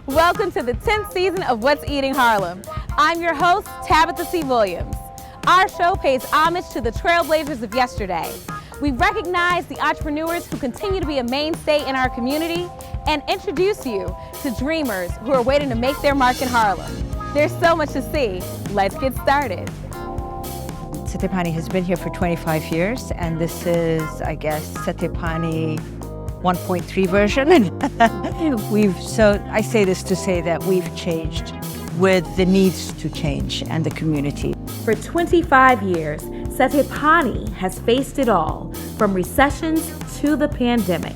Welcome to the 10th season of What's Eating Harlem. I'm your host, Tabitha C. Williams. Our show pays homage to the trailblazers of yesterday. We recognize the entrepreneurs who continue to be a mainstay in our community and introduce you to dreamers who are waiting to make their mark in Harlem. There's so much to see. Let's get started. Settepani has been here for 25 years, and this is, I guess, Settepani 1.3 version. I say this to say that we've changed with the needs to change and the community. For 25 years, Settepani has faced it all, from recessions to the pandemic.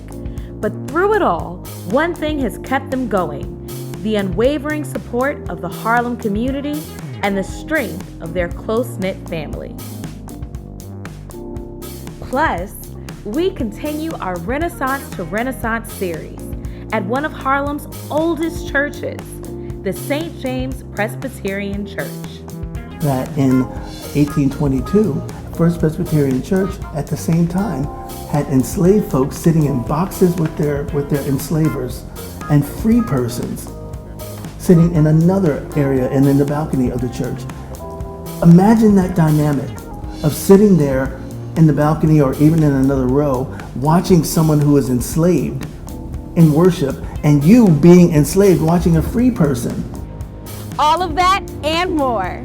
But through it all, one thing has kept them going: the unwavering support of the Harlem community and the strength of their close-knit family. Plus, we continue our Renaissance to Renaissance series at one of Harlem's oldest churches, the St. James Presbyterian Church. That in 1822, First Presbyterian Church at the same time had enslaved folks sitting in boxes with their enslavers, and free persons sitting in another area and in the balcony of the church. Imagine that dynamic of sitting there in the balcony or even in another row, watching someone who is enslaved in worship, and you being enslaved watching a free person. All of that and more.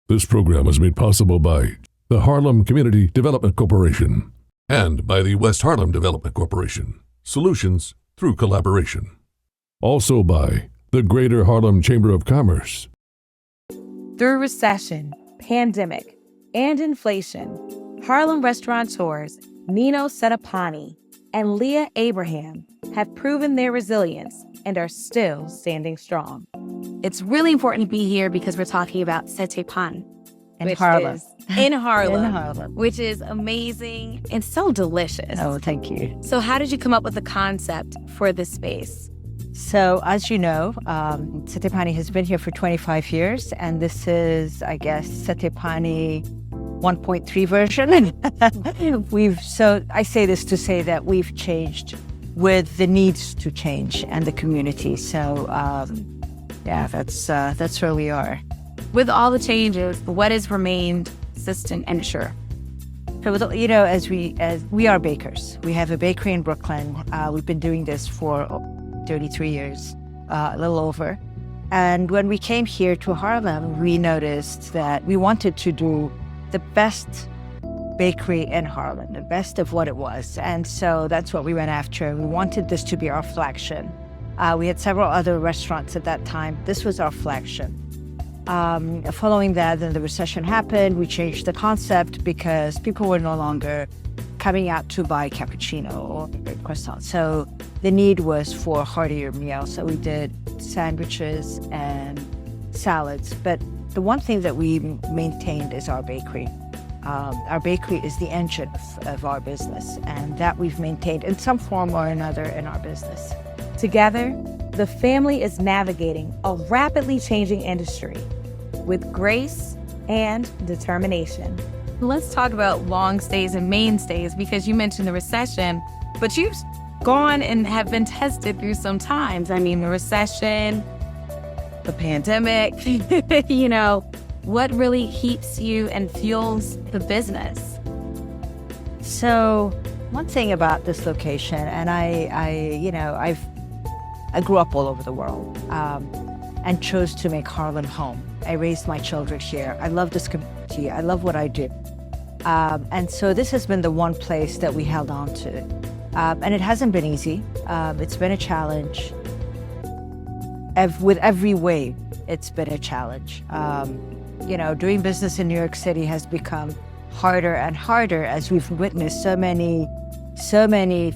This program was made possible by the Harlem Community Development Corporation and by the West Harlem Development Corporation. Solutions through collaboration. Also by the Greater Harlem Chamber of Commerce. Through recession, pandemic, and inflation, Harlem restaurateurs Nino Settepani and Leah Abraham have proven their resilience and are still standing strong. It's really important to be here because we're talking about Settepani In Harlem. In Harlem. In Harlem. Which is amazing and so delicious. Oh, thank you. So how did you come up with the concept for this space? So, as you know, Settepani has been here for 25 years, and this is, I guess, Settepani 1.3 version. I say this to say that we've changed with the needs to change and the community. So, that's where we are. With all the changes, what has remained consistent and sure? So, you know, as we are bakers. We have a bakery in Brooklyn. We've been doing this for 33 years, a little over. And when we came here to Harlem, we noticed that we wanted to do the best bakery in Harlem, the best of what it was. And so that's what we went after. We wanted this to be our flagship. We had several other restaurants at that time. This was our flagship. Following that, then the recession happened. We changed the concept because people were no longer coming out to buy cappuccino or croissant. So the need was for a heartier meal. So we did sandwiches and salads. But the one thing that we maintained is our bakery. Our bakery is the engine of our business, and that we've maintained in some form or another in our business. Together, the family is navigating a rapidly changing industry with grace and determination. Let's talk about long stays and mainstays, because you mentioned the recession, but you've gone and have been tested through some times. I mean, the recession, the pandemic, you know, what really keeps you and fuels the business? So one thing about this location, and I grew up all over the world and chose to make Harlem home. I raised my children here. I love this community. I love what I do. And so this has been the one place that we held on to. And it hasn't been easy. It's been a challenge. With every wave, it's been a challenge. Doing business in New York City has become harder and harder as we've witnessed so many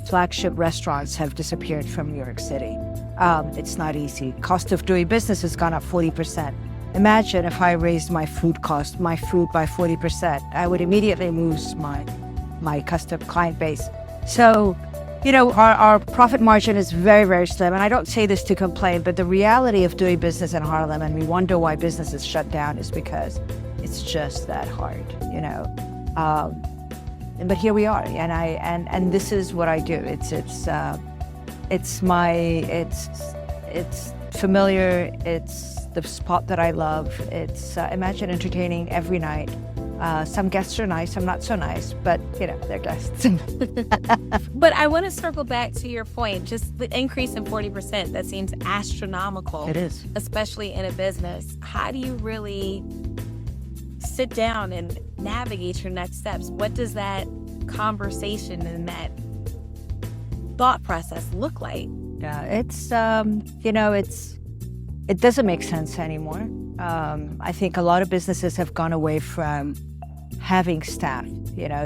flagship restaurants have disappeared from New York City. It's not easy. Cost of doing business has gone up 40%. Imagine if I raised my food by 40%, I would immediately lose my custom client base. So, our profit margin is very, very slim. And I don't say this to complain, but the reality of doing business in Harlem, and we wonder why business is shut down, is because it's just that hard, but here we are, and this is what I do. It's familiar. It's the spot that I love. It's imagine entertaining every night. Some guests are nice, some not so nice, but they're guests. But I want to circle back to your point, just the increase in 40%, that seems astronomical. It is. Especially in a business. How do you really sit down and navigate your next steps? What does that conversation and that thought process look like? Yeah, it doesn't make sense anymore. I think a lot of businesses have gone away from having staff,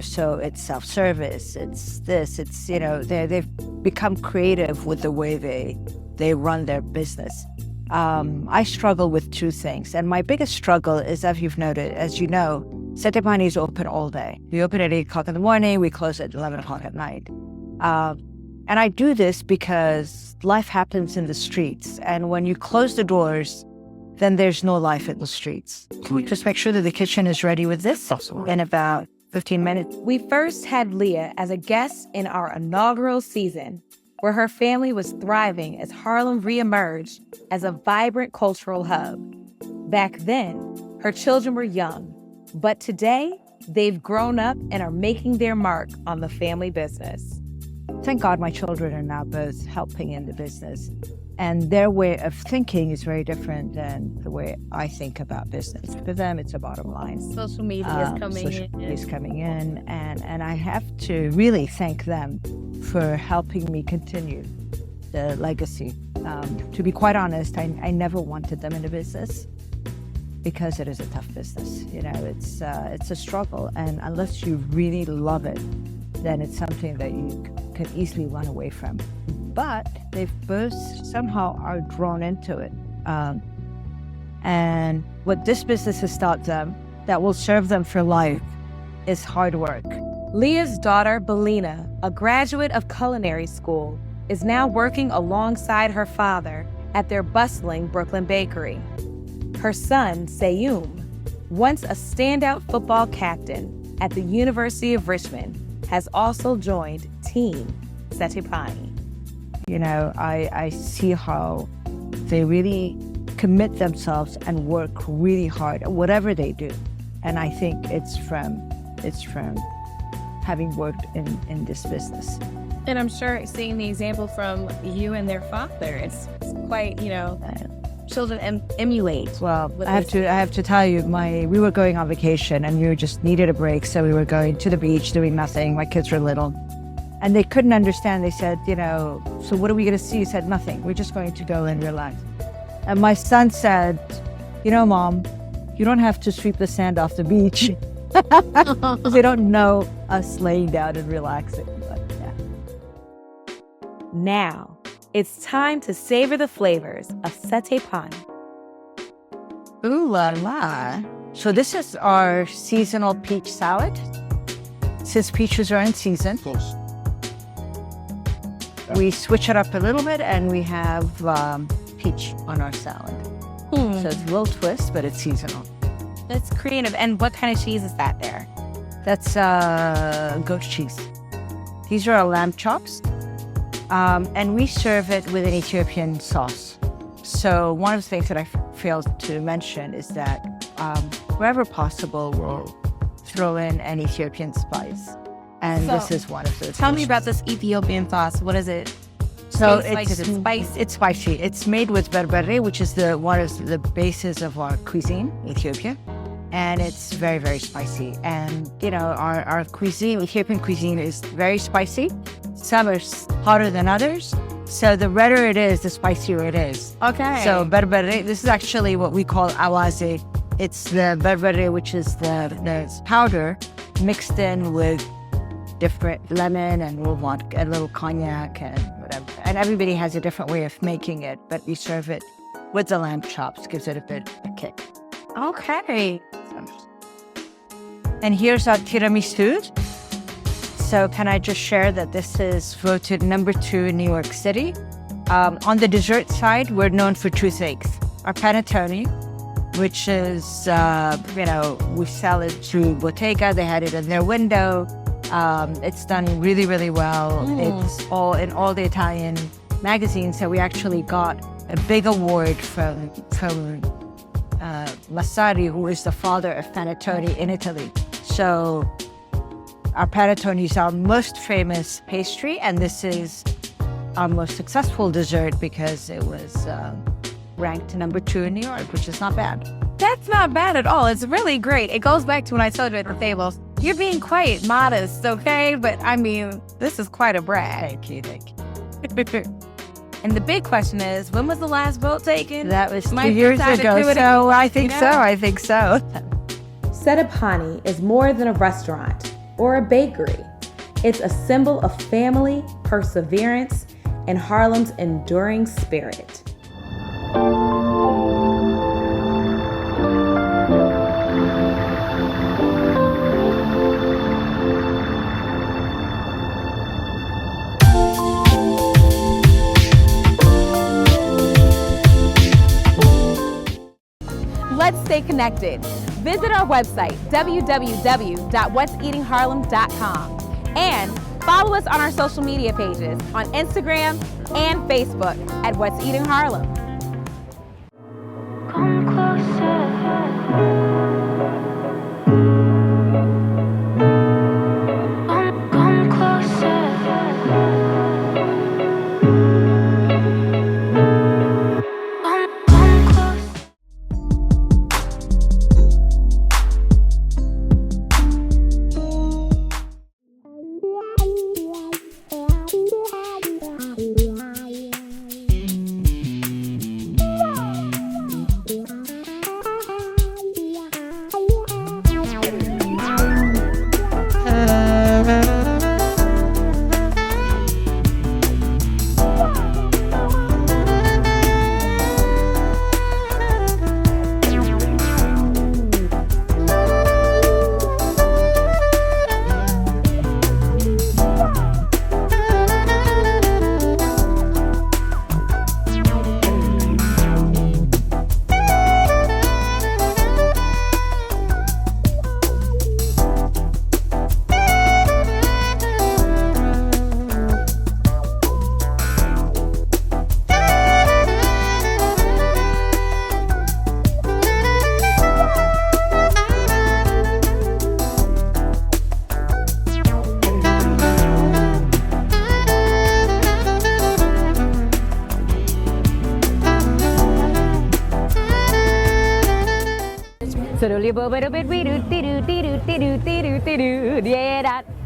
so it's self-service, it's this, they've become creative with the way they run their business. I struggle with two things, and my biggest struggle is, as you know, Settepani is open all day. We open at 8 o'clock in the morning, we close at 11 o'clock at night. And I do this because life happens in the streets, and when you close the doors, then there's no life in the streets. We just make sure that the kitchen is ready with this in about 15 minutes. We first had Leah as a guest in our inaugural season, where her family was thriving as Harlem reemerged as a vibrant cultural hub. Back then, her children were young, but today, they've grown up and are making their mark on the family business. Thank God my children are now both helping in the business. And their way of thinking is very different than the way I think about business. For them, it's a bottom line. Social media is coming in. And I have to really thank them for helping me continue the legacy. To be quite honest, I never wanted them in the business because it is a tough business. It's a struggle. And unless you really love it, then it's something that you can easily run away from. But they've both somehow are drawn into it. And what this business has taught them that will serve them for life is hard work. Leah's daughter, Belina, a graduate of Culinary School, is now working alongside her father at their bustling Brooklyn bakery. Her son, Sayum, once a standout football captain at the University of Richmond, has also joined Team Settepani. I see how they really commit themselves and work really hard at whatever they do. And I think it's from having worked in this business. And I'm sure seeing the example from you and their father, it's quite, children emulate. Well, I have to tell you, we were going on vacation and we just needed a break. So we were going to the beach doing nothing. My kids were little. And they couldn't understand. They said, so what are we going to see? He said, nothing. We're just going to go and relax. And my son said, Mom, you don't have to sweep the sand off the beach. Because they don't know us laying down and relaxing. But, yeah. Now, it's time to savor the flavors of Settepani. Ooh la la. So this is our seasonal peach salad. Since peaches are in season. Close. We switch it up a little bit and we have peach on our salad. So it's a little twist, but it's seasonal. That's creative. And what kind of cheese is that there? That's goat cheese. These are our lamb chops. And we serve it with an Ethiopian sauce. So one of the things that I failed to mention is that wherever possible, we'll throw in an Ethiopian spice. And this is one of those. Tell me about this Ethiopian sauce. What is it? So it's spicy. It's spicy. It's made with berbere, which is one of the bases of our cuisine, Ethiopia. And it's very, very spicy. And, our cuisine, Ethiopian cuisine, is very spicy. Some are hotter than others. So the redder it is, the spicier it is. Okay. So berbere, this is actually what we call awaze. It's the berbere, which is the powder mixed in with different lemon, and we'll want a little cognac and whatever. And everybody has a different way of making it, but we serve it with the lamb chops, gives it a bit of a kick. Okay. And here's our tiramisu. So can I just share that this is voted number 2 in New York City? On the dessert side, we're known for 2 things. Our panettone, which is, we sell it to Bottega. They had it in their window. It's done really, really well. It's all in all the Italian magazines. So we actually got a big award from Massari, who is the father of panettone in Italy. So our panettone is our most famous pastry, and this is our most successful dessert because it was ranked number 2 in New York, which is not bad. That's not bad at all. It's really great. It goes back to when I told you at the table, you're being quite modest, okay? But I mean, this is quite a brag. Thank you. And the big question is, when was the last vote taken? That was 2 Might be years time to ago, do it so again. I think so. Settepani is more than a restaurant or a bakery. It's a symbol of family, perseverance, and Harlem's enduring spirit. Let's stay connected. Visit our website, www.what'seatingharlem.com, and follow us on our social media pages on Instagram and Facebook at What's Eating Harlem. Come closer. Come closer. Come closer.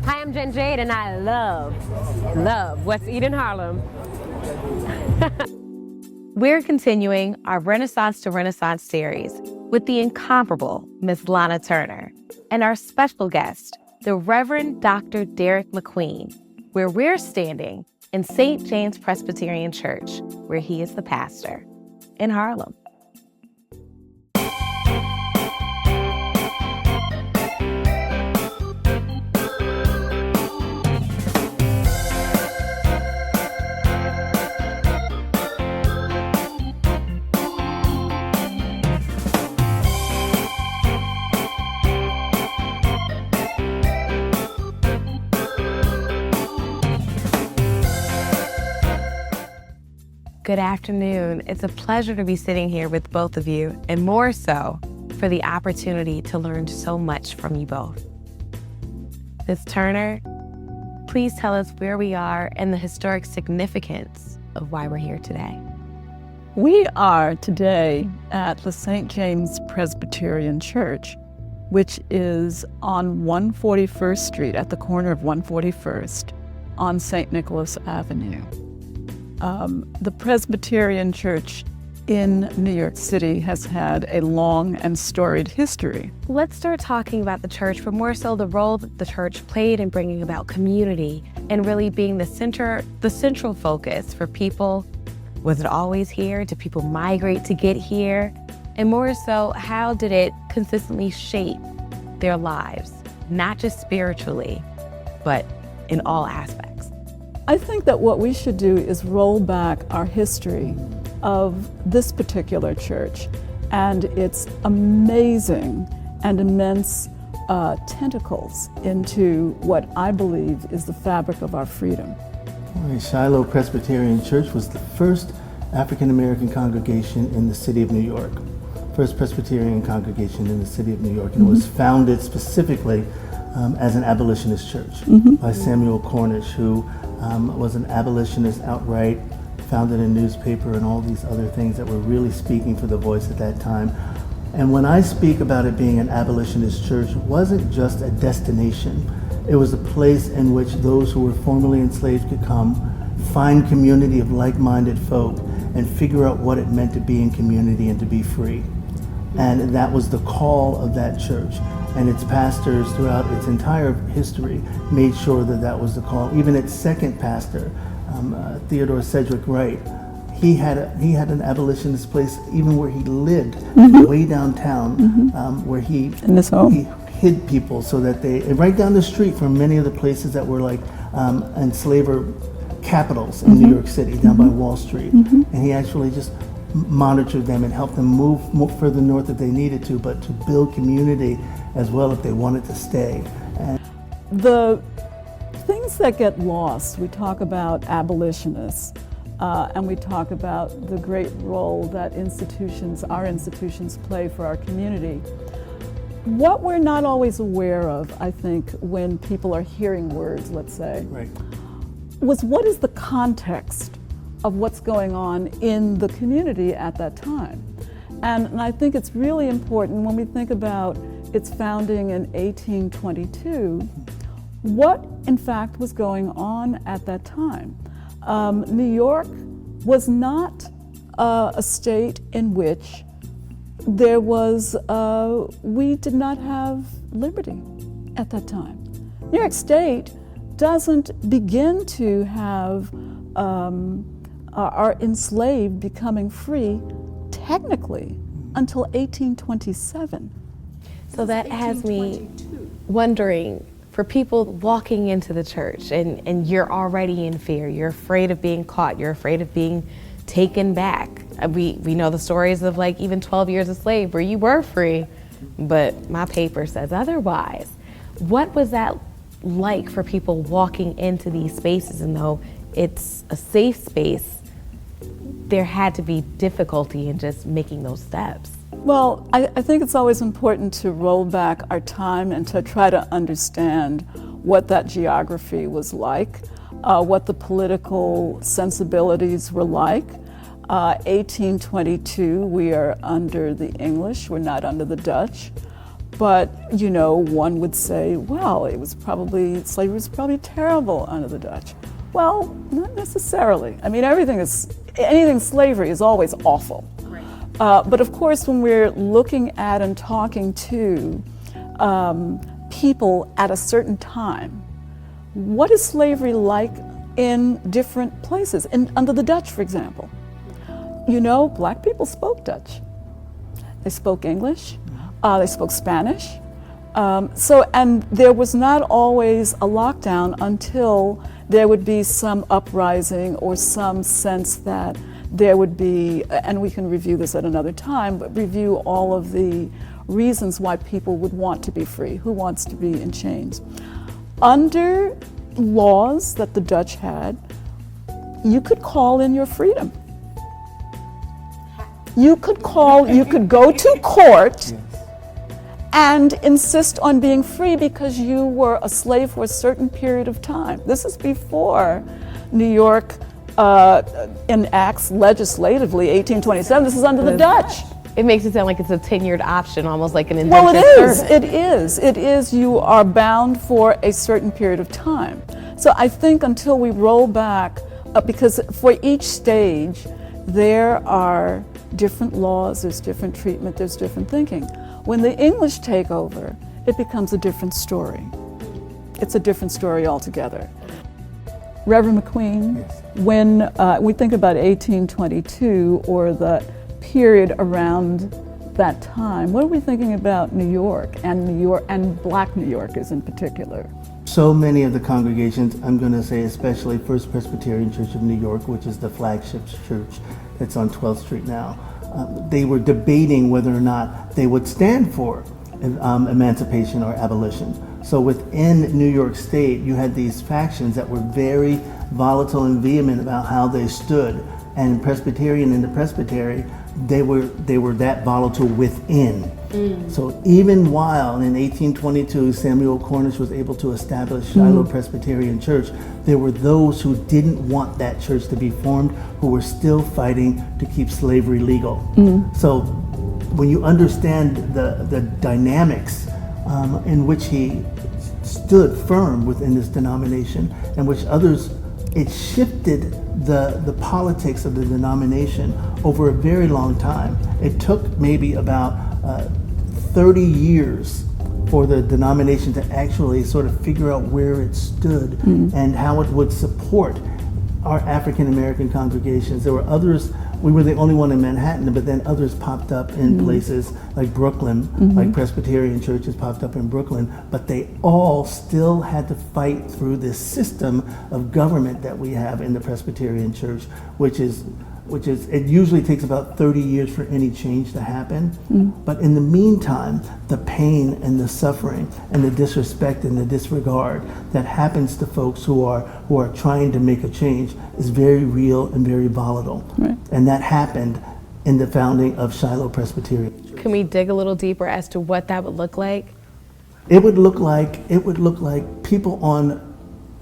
Hi, I'm Jen Jade, and I love What's Eating Harlem. We're continuing our Renaissance to Renaissance series with the incomparable Miss Lana Turner and our special guest, the Reverend Dr. Derek McQueen, where we're standing in St. James Presbyterian Church, where he is the pastor in Harlem. Good afternoon. It's a pleasure to be sitting here with both of you, and more so for the opportunity to learn so much from you both. Ms. Turner, please tell us where we are and the historic significance of why we're here today. We are today at the St. James Presbyterian Church, which is on 141st Street, at the corner of 141st on St. Nicholas Avenue. The Presbyterian Church in New York City has had a long and storied history. Let's start talking about the church, but more so the role that the church played in bringing about community and really being the central focus for people. Was it always here? Did people migrate to get here? And more so, how did it consistently shape their lives, not just spiritually, but in all aspects? I think that what we should do is roll back our history of this particular church and its amazing and immense tentacles into what I believe is the fabric of our freedom. Shiloh Presbyterian Church was the first African American congregation in the city of New York. First Presbyterian congregation in the city of New York, and it was founded specifically as an abolitionist church by Samuel Cornish, who was an abolitionist outright, founded a newspaper and all these other things that were really speaking for the voice at that time. And when I speak about it being an abolitionist church, it wasn't just a destination. It was a place in which those who were formerly enslaved could come, find community of like-minded folk, and figure out what it meant to be in community and to be free. And that was the call of that church. And its pastors throughout its entire history made sure that that was the call. Even its second pastor, Theodore Sedgwick Wright, he had an abolitionist place even where he lived, way downtown, where he hid people so that right down the street from many of the places that were like enslaver capitals in New York City, down by Wall Street. And he actually just monitored them and helped them move further north if they needed to, but to build community as well if they wanted to stay. And the things that get lost, we talk about abolitionists, and we talk about the great role that our institutions play for our community. What we're not always aware of, I think, when people are hearing words, let's say, was what is the context of what's going on in the community at that time. And I think it's really important when we think about its founding in 1822, what in fact was going on at that time. New York was not a state in which there was, we did not have liberty at that time. New York State doesn't begin to have our enslaved becoming free technically until 1827. So that has me wondering, for people walking into the church and you're already in fear, you're afraid of being caught, you're afraid of being taken back. We know the stories of like even 12 years a slave where you were free, but my paper says otherwise. What was that like for people walking into these spaces? And though it's a safe space, there had to be difficulty in just making those steps. Well, I think it's always important to roll back our time and to try to understand what that geography was like, what the political sensibilities were like. 1822, we are under the English, we're not under the Dutch. But, you know, one would say, well, slavery was probably terrible under the Dutch. Well, not necessarily. I mean, anything slavery is always awful. But of course, when we're looking at and talking to people at a certain time, what is slavery like in different places? Under the Dutch, for example. You know, black people spoke Dutch. They spoke English. They spoke Spanish. And there was not always a lockdown until there would be some uprising or some sense that there would be, and we can review this at another time, but review all of the reasons why people would want to be free. Who wants to be in chains? Under laws that the Dutch had, you could call in your freedom. You could go to court and insist on being free because you were a slave for a certain period of time. This is before New York enacts legislatively 1827. This is under the Dutch. It makes it sound like it's a tenured option, almost like an Well, indentured servant. it is. You are bound for a certain period of time. So I think until we roll back, because for each stage, there are different laws, there's different treatment, there's different thinking. When the English take over, it becomes a different story. It's a different story altogether. Reverend McQueen, Yes. when we think about 1822 or the period around that time, what are we thinking about New York and Black New Yorkers in particular? So many of the congregations, I'm going to say especially First Presbyterian Church of New York, which is the flagship church that's on 12th Street now, they were debating whether or not they would stand for emancipation or abolition. So within New York State, you had these factions that were very volatile and vehement about how they stood. And Presbyterian in the Presbytery, they were that volatile within. So even while in 1822 Samuel Cornish was able to establish Shiloh Presbyterian Church, there were those who didn't want that church to be formed, who were still fighting to keep slavery legal. So when you understand the dynamics in which he stood firm within this denomination, and which others, it shifted the politics of the denomination over a very long time. It took maybe about 30 years for the denomination to actually sort of figure out where it stood and how it would support our African American congregations. There were others, we were the only one in Manhattan, but then others popped up in places like Brooklyn, like Presbyterian churches popped up in Brooklyn, but they all still had to fight through this system of government that we have in the Presbyterian Church, which is, it usually takes about 30 years for any change to happen. But in the meantime, the pain and the suffering and the disrespect and the disregard that happens to folks who are trying to make a change is very real and very volatile. Right. And that happened in the founding of Shiloh Presbyterian. Can we dig a little deeper as to what that would look like? It would look like people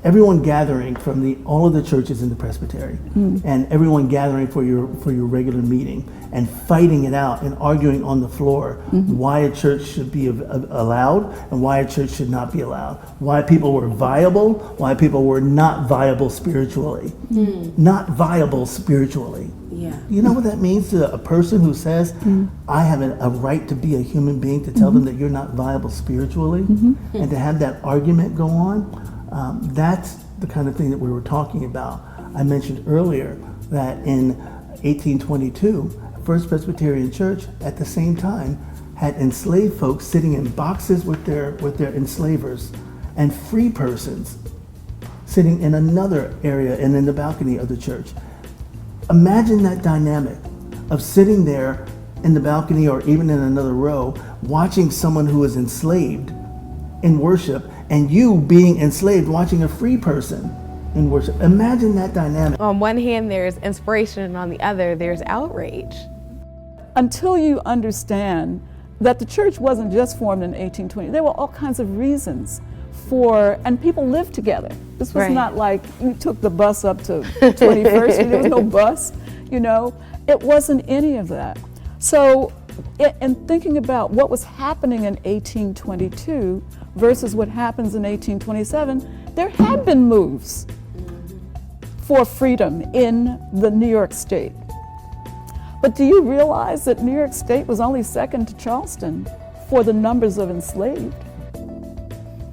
everyone gathering from all of the churches in the Presbytery, and everyone gathering for your regular meeting and fighting it out and arguing on the floor why a church should be allowed and why a church should not be allowed, why people were viable, why people were not viable spiritually. Not viable spiritually. Yeah. You know what that means to a person who says, I have a right to be a human being, to tell them that you're not viable spiritually, and to have that argument go on? That's the kind of thing that we were talking about. I mentioned earlier that in 1822, First Presbyterian Church at the same time had enslaved folks sitting in boxes with their enslavers, and free persons sitting in another area and in the balcony of the church. Imagine that dynamic of sitting there in the balcony or even in another row, watching someone who is enslaved in worship, and you being enslaved watching a free person in worship. Imagine that dynamic. On one hand, there's inspiration, and on the other, there's outrage. Until you understand that the church wasn't just formed in 1820, there were all kinds of reasons and people lived together. This was not like you took the bus up to 21st Street, there was no bus, It wasn't any of that. So, in thinking about what was happening in 1822 versus what happens in 1827, there had been moves for freedom in the New York State. But do you realize that New York State was only second to Charleston for the numbers of enslaved?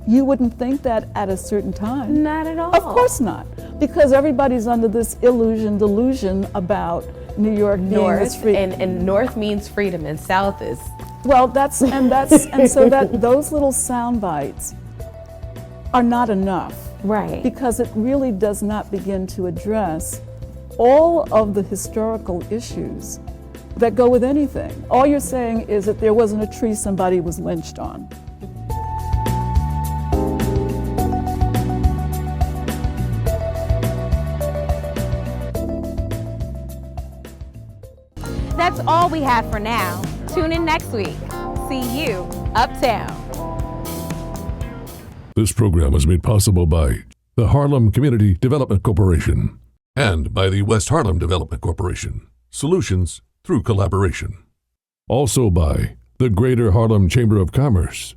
You wouldn't think that at a certain time. Not at all. Of course not, because everybody's under this delusion about New York being this North, free. and North means freedom, and South is. Well, and so that those little sound bites are not enough. Right. Because it really does not begin to address all of the historical issues that go with anything. All you're saying is that there wasn't a tree somebody was lynched on. That's all we have for now. Tune in next week. See you uptown. This program was made possible by the Harlem Community Development Corporation and by the West Harlem Development Corporation. Solutions through collaboration. Also by the Greater Harlem Chamber of Commerce.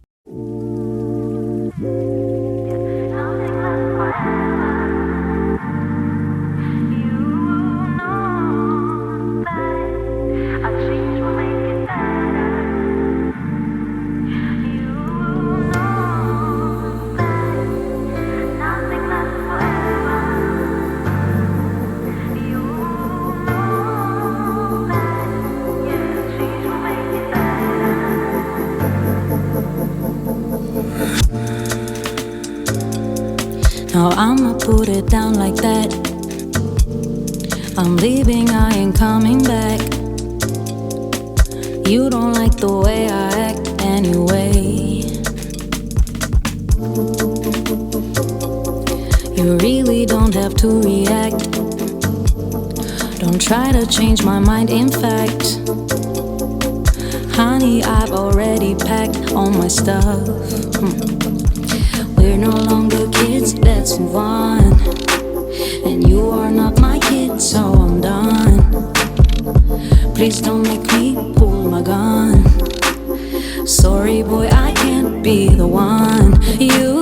I Oh, I'ma put it down like that. I'm leaving, I ain't coming back. You don't like the way I act anyway. You really don't have to react. Don't try to change my mind, in fact. Honey, I've already packed all my stuff. We're no longer kids, let's move on. And you are not my kid, so I'm done. Please don't make me pull my gun. Sorry boy, I can't be the one. You